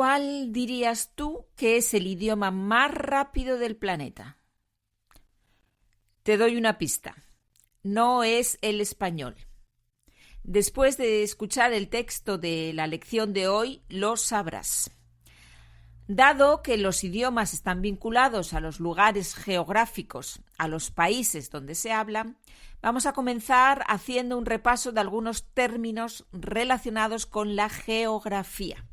¿Cuál dirías tú que es el idioma más rápido del planeta? Te doy una pista. No es el español. Después de escuchar el texto de la lección de hoy, lo sabrás. Dado que los idiomas están vinculados a los lugares geográficos, a los países donde se hablan, vamos a comenzar haciendo un repaso de algunos términos relacionados con la geografía.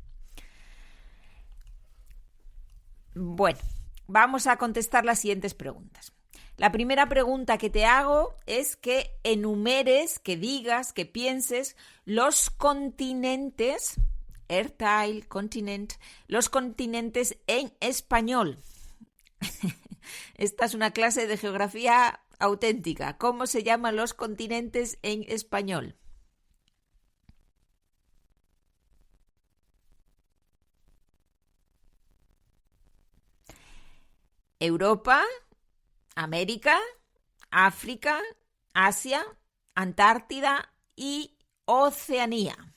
Bueno, vamos a contestar las siguientes preguntas. La primera pregunta que te hago es que enumeres, que digas, que pienses los continentes, Erdteil, continent, los continentes en español. Esta es una clase de geografía auténtica. ¿Cómo se llaman los continentes en español? Europa, América, África, Asia, Antártida y Oceanía.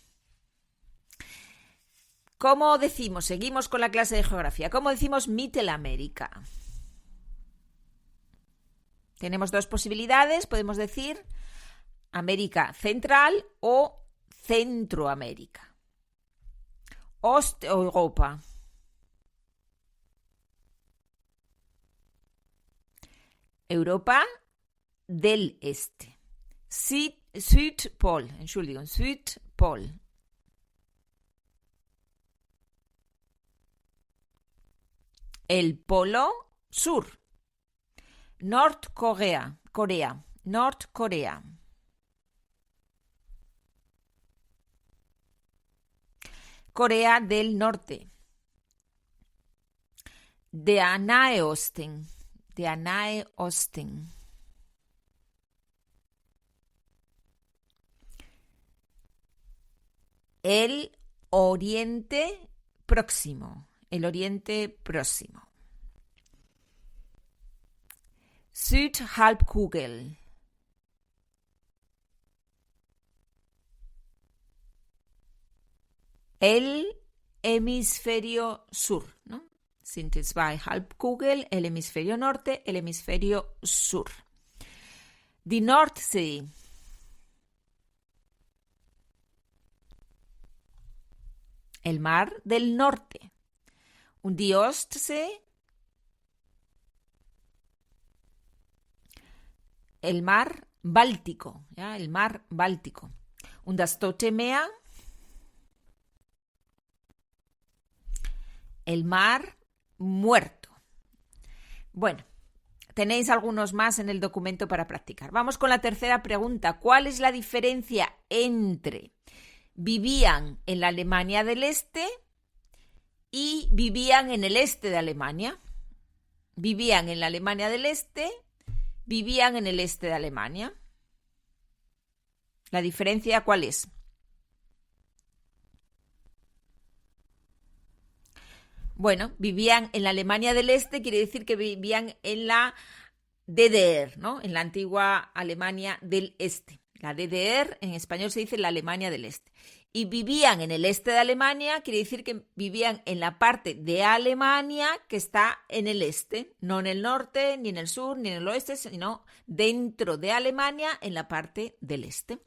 ¿Cómo decimos? Seguimos con la clase de geografía. ¿Cómo decimos Mittelamérica? Tenemos dos posibilidades. Podemos decir América Central o Centroamérica. Osteuropa. Europa del Este. Südpol. El Polo Sur. Norcorea. Corea del Norte. Der Nahe Osten. El Oriente Próximo. Südhalbkugel. El hemisferio sur, ¿no? Sind zwei Halbkugel, el hemisferio norte, el hemisferio sur. Die Nordsee. El mar del norte. Und die Ostsee. El mar Báltico, ¿ya? El mar Báltico. Und das Tote Meer. El mar Muerto. Bueno, tenéis algunos más en el documento para practicar. Vamos con la tercera pregunta. ¿Cuál es la diferencia entre vivían en la Alemania del Este y vivían en el este de Alemania? Vivían en la Alemania del Este, vivían en el este de Alemania. ¿La diferencia cuál es? Bueno, vivían en la Alemania del Este, quiere decir que vivían en la DDR, ¿no? En la antigua Alemania del Este. La DDR, en español se dice la Alemania del Este. Y vivían en el este de Alemania, quiere decir que vivían en la parte de Alemania que está en el este, no en el norte, ni en el sur, ni en el oeste, sino dentro de Alemania, en la parte del este.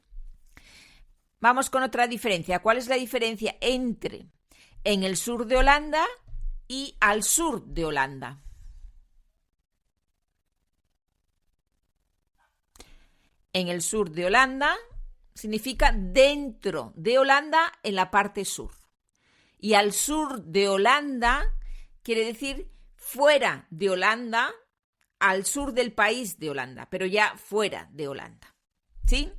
Vamos con otra diferencia. ¿Cuál es la diferencia entre en el sur de Holanda y al sur de Holanda? En el sur de Holanda significa dentro de Holanda en la parte sur. Y al sur de Holanda quiere decir fuera de Holanda, al sur del país de Holanda, pero ya fuera de Holanda. ¿Sí?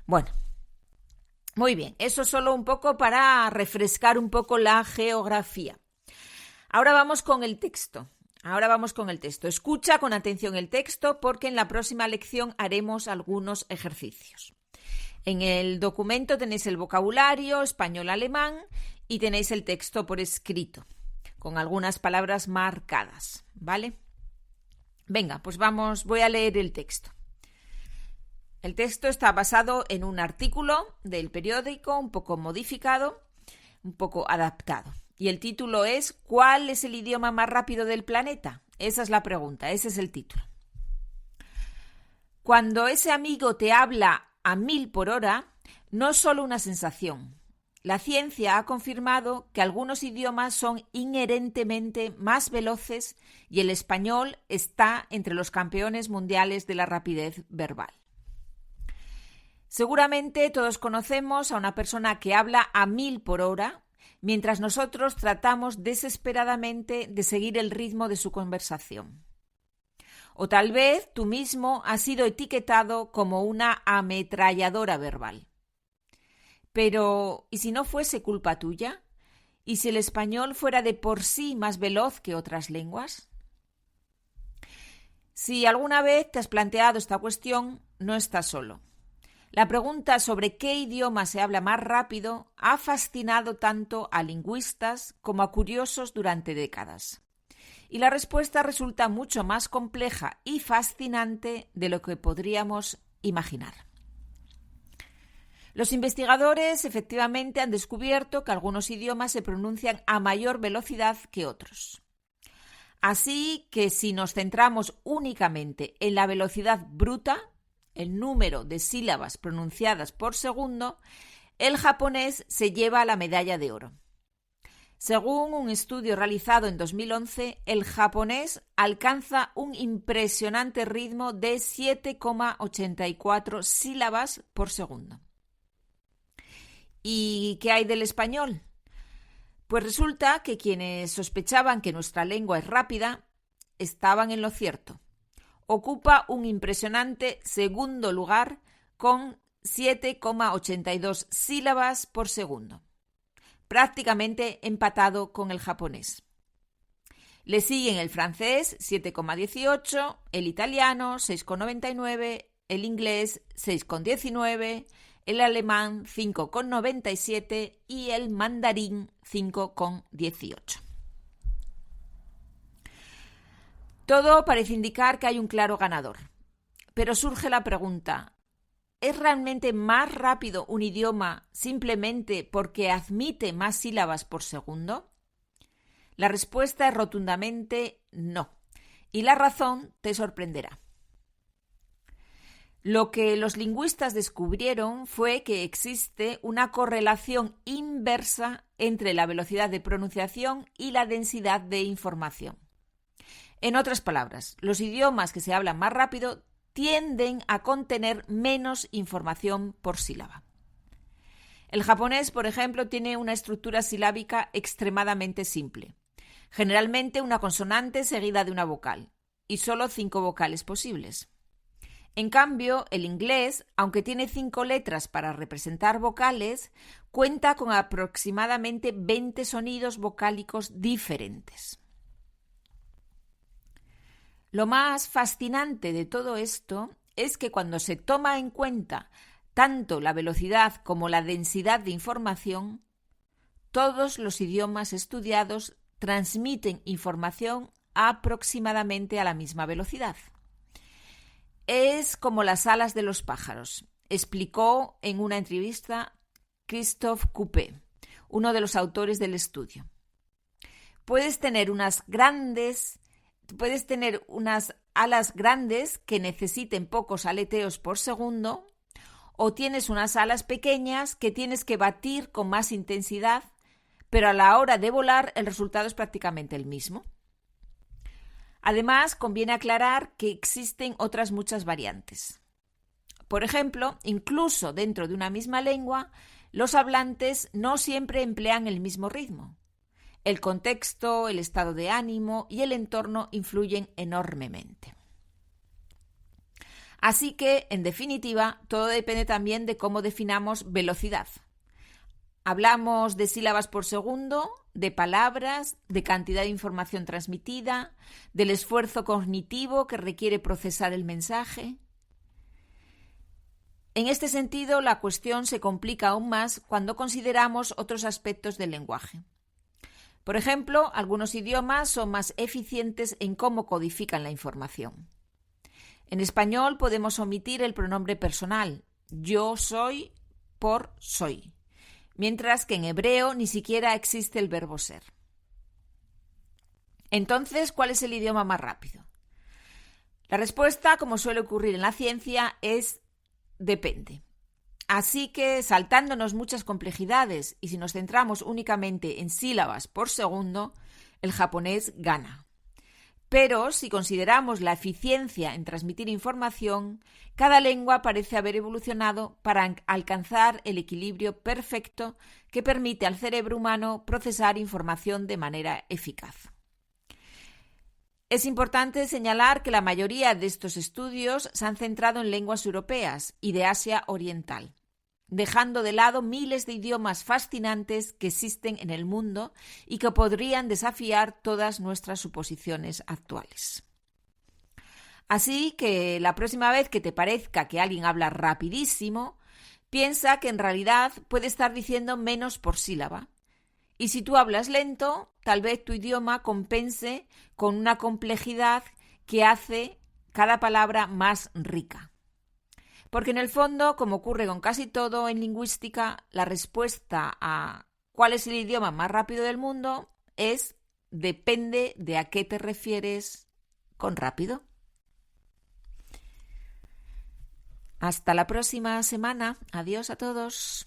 Bueno, muy bien. Eso solo un poco para refrescar un poco la geografía. Ahora vamos con el texto. Escucha con atención el texto porque en la próxima lección haremos algunos ejercicios. En el documento tenéis el vocabulario español-alemán y tenéis el texto por escrito, con algunas palabras marcadas, ¿vale? Venga, pues voy a leer el texto. El texto está basado en un artículo del periódico, un poco modificado, un poco adaptado. y el título es ¿Cuál es el idioma más rápido del planeta? Esa es la pregunta, ese es el título. Cuando ese amigo te habla a 1000 por hora, no es solo una sensación. La ciencia ha confirmado que algunos idiomas son inherentemente más veloces y el español está entre los campeones mundiales de la rapidez verbal. Seguramente todos conocemos a una persona que habla a 1000 por hora, mientras nosotros tratamos desesperadamente de seguir el ritmo de su conversación. O tal vez tú mismo has sido etiquetado como una ametralladora verbal. Pero, ¿y si no fuese culpa tuya? ¿Y si el español fuera de por sí más veloz que otras lenguas? Si alguna vez te has planteado esta cuestión, no estás solo. La pregunta sobre qué idioma se habla más rápido ha fascinado tanto a lingüistas como a curiosos durante décadas. Y la respuesta resulta mucho más compleja y fascinante de lo que podríamos imaginar. Los investigadores efectivamente han descubierto que algunos idiomas se pronuncian a mayor velocidad que otros. Así que si nos centramos únicamente en la velocidad bruta, el número de sílabas pronunciadas por segundo, el japonés se lleva la medalla de oro. Según un estudio realizado en 2011, el japonés alcanza un impresionante ritmo de 7,84 sílabas por segundo. ¿Y qué hay del español? Pues resulta que quienes sospechaban que nuestra lengua es rápida estaban en lo cierto. Ocupa un impresionante segundo lugar con 7,82 sílabas por segundo, prácticamente empatado con el japonés. Le siguen el francés 7,18, el italiano 6,99, el inglés 6,19, el alemán 5,97 y el mandarín 5,18. Todo parece indicar que hay un claro ganador, pero surge la pregunta, ¿es realmente más rápido un idioma simplemente porque admite más sílabas por segundo? La respuesta es rotundamente no, y la razón te sorprenderá. Lo que los lingüistas descubrieron fue que existe una correlación inversa entre la velocidad de pronunciación y la densidad de información. En otras palabras, los idiomas que se hablan más rápido tienden a contener menos información por sílaba. El japonés, por ejemplo, tiene una estructura silábica extremadamente simple. Generalmente una consonante seguida de una vocal, y solo 5 vocales posibles. En cambio, el inglés, aunque tiene 5 letras para representar vocales, cuenta con aproximadamente 20 sonidos vocálicos diferentes. Lo más fascinante de todo esto es que cuando se toma en cuenta tanto la velocidad como la densidad de información, todos los idiomas estudiados transmiten información aproximadamente a la misma velocidad. Es como las alas de los pájaros, explicó en una entrevista Christophe Coupé, uno de los autores del estudio. Puedes tener unas alas grandes que necesiten pocos aleteos por segundo, o tienes unas alas pequeñas que tienes que batir con más intensidad, pero a la hora de volar el resultado es prácticamente el mismo. Además, conviene aclarar que existen otras muchas variantes. Por ejemplo, incluso dentro de una misma lengua, los hablantes no siempre emplean el mismo ritmo. El contexto, el estado de ánimo y el entorno influyen enormemente. Así que, en definitiva, todo depende también de cómo definamos velocidad. Hablamos de sílabas por segundo, de palabras, de cantidad de información transmitida, del esfuerzo cognitivo que requiere procesar el mensaje. En este sentido, la cuestión se complica aún más cuando consideramos otros aspectos del lenguaje. Por ejemplo, algunos idiomas son más eficientes en cómo codifican la información. En español podemos omitir el pronombre personal, yo soy por soy, mientras que en hebreo ni siquiera existe el verbo ser. Entonces, ¿cuál es el idioma más rápido? La respuesta, como suele ocurrir en la ciencia, es depende. Así que, saltándonos muchas complejidades y si nos centramos únicamente en sílabas por segundo, el japonés gana. Pero si consideramos la eficiencia en transmitir información, cada lengua parece haber evolucionado para alcanzar el equilibrio perfecto que permite al cerebro humano procesar información de manera eficaz. Es importante señalar que la mayoría de estos estudios se han centrado en lenguas europeas y de Asia Oriental, dejando de lado miles de idiomas fascinantes que existen en el mundo y que podrían desafiar todas nuestras suposiciones actuales. Así que la próxima vez que te parezca que alguien habla rapidísimo, piensa que en realidad puede estar diciendo menos por sílaba. Y si tú hablas lento, tal vez tu idioma compense con una complejidad que hace cada palabra más rica. Porque en el fondo, como ocurre con casi todo en lingüística, la respuesta a cuál es el idioma más rápido del mundo depende de a qué te refieres con rápido. Hasta la próxima semana. Adiós a todos.